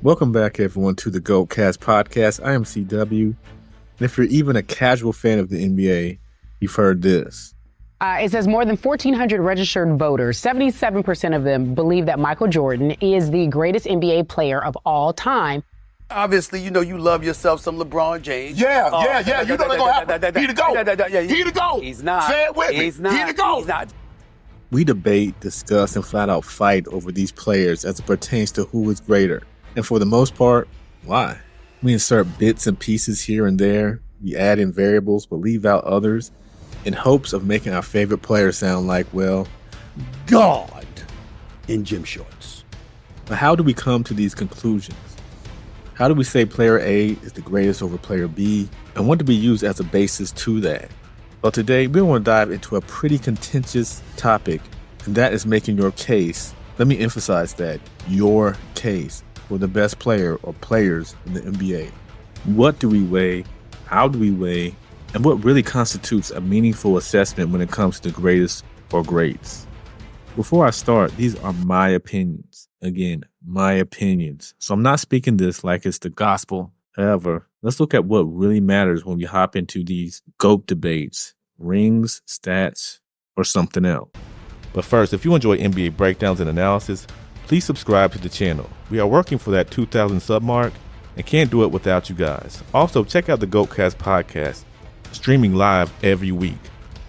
Welcome back, everyone, to the GOATcast podcast. I am CW, and if you're even a casual fan of the NBA, you've heard this. It says more than 1,400 registered voters, 77% of them believe that Michael Jordan is the greatest NBA player of all time. Obviously, you know you love yourself some LeBron James. Yeah. You know they're going to happen. He the GOAT. He the GOAT. He's not. Say it with me. He's not. He the GOAT. He's not. We debate, discuss, and flat out fight over these players as it pertains to who is greater. And for the most part, why? We insert bits and pieces here and there. We add in variables but leave out others in hopes of making our favorite player sound like, well, God in gym shorts. But how do we come to these conclusions? How do we say player A is the greatest over player B? And what do we use as a basis to that? Well, today we want to dive into a pretty contentious topic, and that is making your case. Let me emphasize that, your case for the best player or players in the NBA. What do we weigh? How do we weigh? And what really constitutes a meaningful assessment when it comes to the greatest or greats? Before I start, these are my opinions. Again, my opinions. So I'm not speaking this like it's the gospel. However, let's look at what really matters when we hop into these GOAT debates, rings, stats, or something else. But first, if you enjoy NBA breakdowns and analysis, please subscribe to the channel. We are working for that 2,000 sub mark and can't do it without you guys. Also, check out the GOATcast podcast, streaming live every week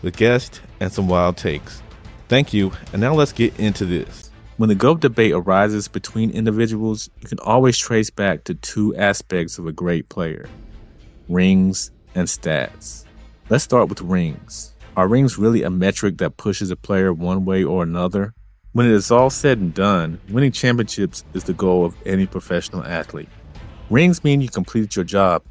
with guests and some wild takes. Thank you, and now let's get into this. When the GOAT debate arises between individuals, you can always trace back to two aspects of a great player: rings and stats. Let's start with rings. Are rings really a metric that pushes a player one way or another? When it is all said and done, winning championships is the goal of any professional athlete. Rings mean you completed your job.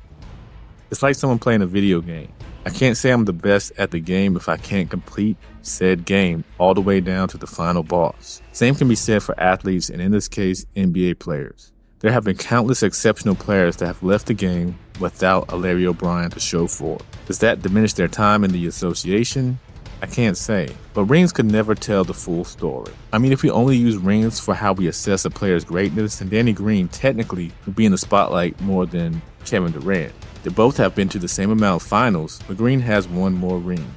It's like someone playing a video game. I can't say I'm the best at the game if I can't complete said game all the way down to the final boss. Same can be said for athletes, and in this case, NBA players. There have been countless exceptional players that have left the game without a Larry O'Brien to show for it. Does that diminish their time in the association? I can't say, but rings could never tell the full story. I mean, if we only use rings for how we assess a player's greatness, then Danny Green technically would be in the spotlight more than Kevin Durant. They both have been to the same amount of finals, but Green has one more ring.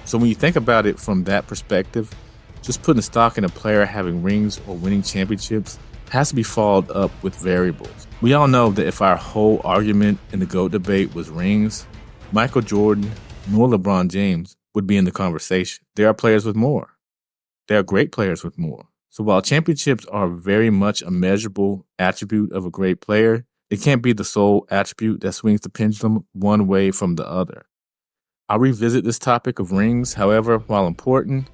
So when you think about it from that perspective, just putting stock in a player having rings or winning championships has to be followed up with variables. We all know that if our whole argument in the GOAT debate was rings, Michael Jordan nor LeBron James would be in the conversation. There are players with more. There are great players with more. So while championships are very much a measurable attribute of a great player, it can't be the sole attribute that swings the pendulum one way from the other. I'll revisit this topic of rings. However, while important,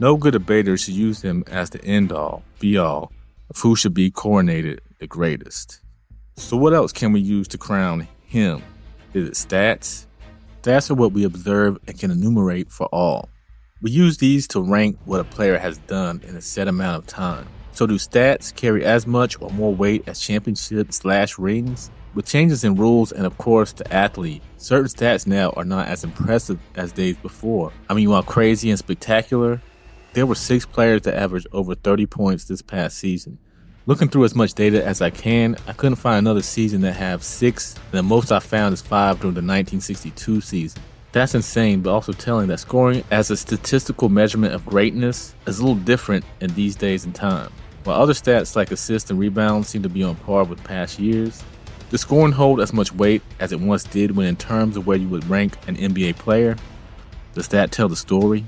no good debater should use them as the end-all, be-all of who should be coronated the greatest. So what else can we use to crown him? Is it stats? Stats are what we observe and can enumerate for all. We use these to rank what a player has done in a set amount of time. So do stats carry as much or more weight as championships/rings? With changes in rules and of course the athlete, certain stats now are not as impressive as days before. I mean, while crazy and spectacular, there were 6 players that averaged over 30 points this past season. Looking through as much data as I can, I couldn't find another season that have 6, and the most I found is 5 during the 1962 season. That's insane, but also telling that scoring as a statistical measurement of greatness is a little different in these days and time. While other stats like assists and rebounds seem to be on par with past years, does scoring hold as much weight as it once did when in terms of where you would rank an NBA player? Does that tell the story?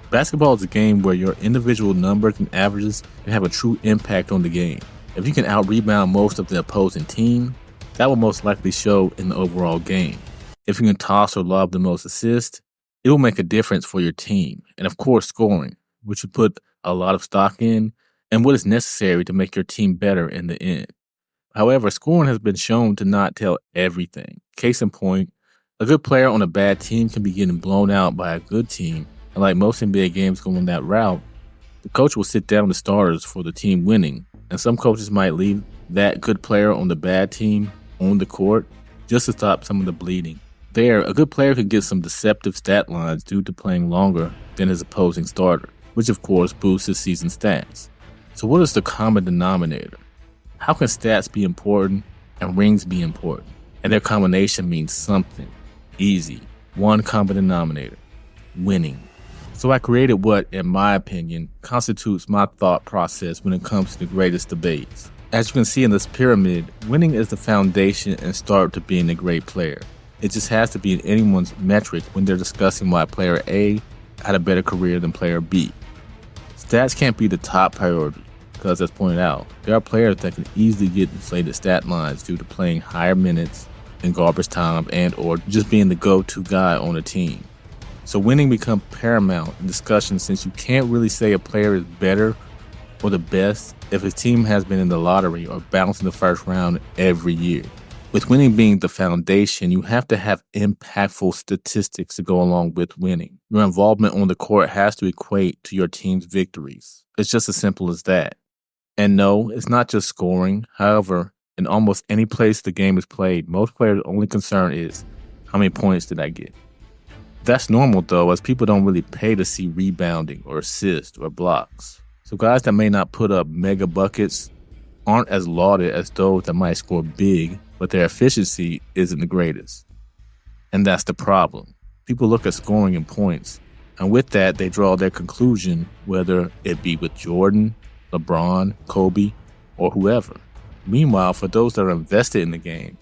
Basketball is a game where your individual numbers and averages can have a true impact on the game. If you can out-rebound most of the opposing team, that will most likely show in the overall game. If you can toss or lob the most assists, it will make a difference for your team. And of course, scoring, which you put a lot of stock in, and what is necessary to make your team better in the end. However, scoring has been shown to not tell everything. Case in point, a good player on a bad team can be getting blown out by a good team, and like most NBA games going that route, the coach will sit down the starters for the team winning, and some coaches might leave that good player on the bad team on the court just to stop some of the bleeding. There, a good player could get some deceptive stat lines due to playing longer than his opposing starter, which of course boosts his season stats. So what is the common denominator? How can stats be important and rings be important? And their combination means something. Easy. One common denominator. Winning. So I created what, in my opinion, constitutes my thought process when it comes to the greatest debates. As you can see in this pyramid, winning is the foundation and start to being a great player. It just has to be in anyone's metric when they're discussing why player A had a better career than player B. Stats can't be the top priority because, as pointed out, there are players that can easily get inflated stat lines due to playing higher minutes in garbage time and or just being the go-to guy on a team. So winning becomes paramount in discussion since you can't really say a player is better or the best if his team has been in the lottery or bounced in the first round every year. With winning being the foundation, you have to have impactful statistics to go along with winning. Your involvement on the court has to equate to your team's victories. It's just as simple as that. And no, it's not just scoring. However, in almost any place the game is played, most players' only concern is, how many points did I get? That's normal though, as people don't really pay to see rebounding or assists or blocks. So guys that may not put up mega buckets aren't as lauded as those that might score big, but their efficiency isn't the greatest. And that's the problem. People look at scoring and points, and with that, they draw their conclusion, whether it be with Jordan, LeBron, Kobe, or whoever. Meanwhile, for those that are invested in the game,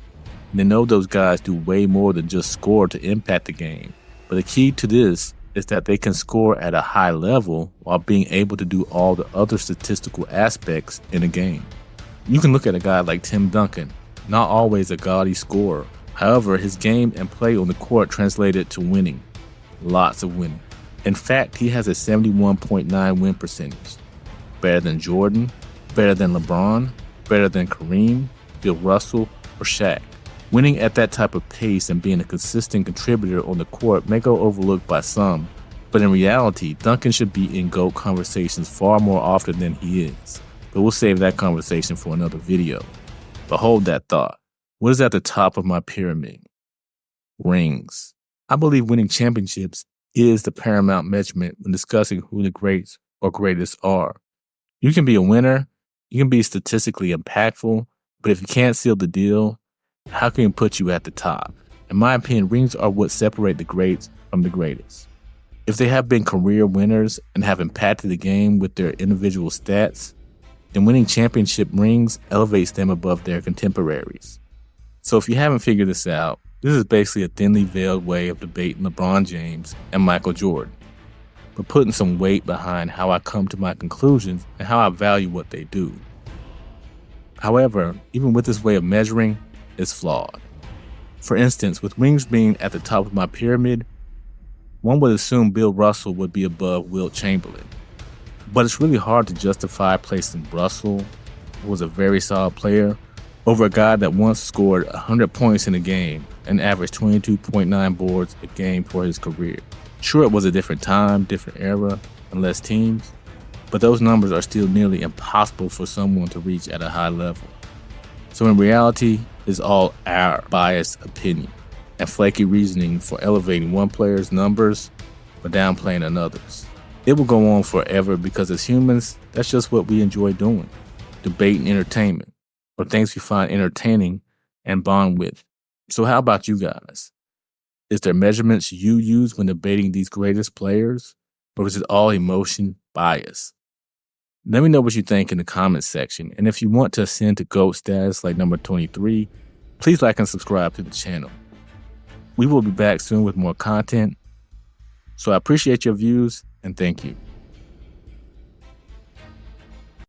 they know those guys do way more than just score to impact the game. But the key to this is that they can score at a high level while being able to do all the other statistical aspects in a game. You can look at a guy like Tim Duncan, not always a gaudy scorer. However, his game and play on the court translated to winning. Lots of winning. In fact, he has a 71.9 win percentage. Better than Jordan, better than LeBron, better than Kareem, Bill Russell, or Shaq. Winning at that type of pace and being a consistent contributor on the court may go overlooked by some, but in reality, Duncan should be in GOAT conversations far more often than he is. But we'll save that conversation for another video. But hold that thought. What is at the top of my pyramid? Rings. I believe winning championships is the paramount measurement when discussing who the greats or greatest are. You can be a winner, you can be statistically impactful, but if you can't seal the deal, how can it put you at the top? In my opinion, rings are what separate the greats from the greatest. If they have been career winners and have impacted the game with their individual stats, then winning championship rings elevates them above their contemporaries. So if you haven't figured this out, this is basically a thinly veiled way of debating LeBron James and Michael Jordan, but putting some weight behind how I come to my conclusions and how I value what they do. However, even with this way of measuring, it's flawed. For instance, with rings being at the top of my pyramid, one would assume Bill Russell would be above Wilt Chamberlain. But it's really hard to justify placing Russell, who was a very solid player, over a guy that once scored 100 points in a game and averaged 22.9 boards a game for his career. Sure, it was a different time, different era, and less teams, but those numbers are still nearly impossible for someone to reach at a high level. So in reality, it's all our biased opinion and flaky reasoning for elevating one player's numbers but downplaying another's. It will go on forever because as humans, that's just what we enjoy doing. Debating entertainment, or things we find entertaining and bond with. So how about you guys? Is there measurements you use when debating these greatest players? Or is it all emotion bias? Let me know what you think in the comments section. And if you want to ascend to GOAT status like number 23, please like and subscribe to the channel. We will be back soon with more content. So I appreciate your views and thank you.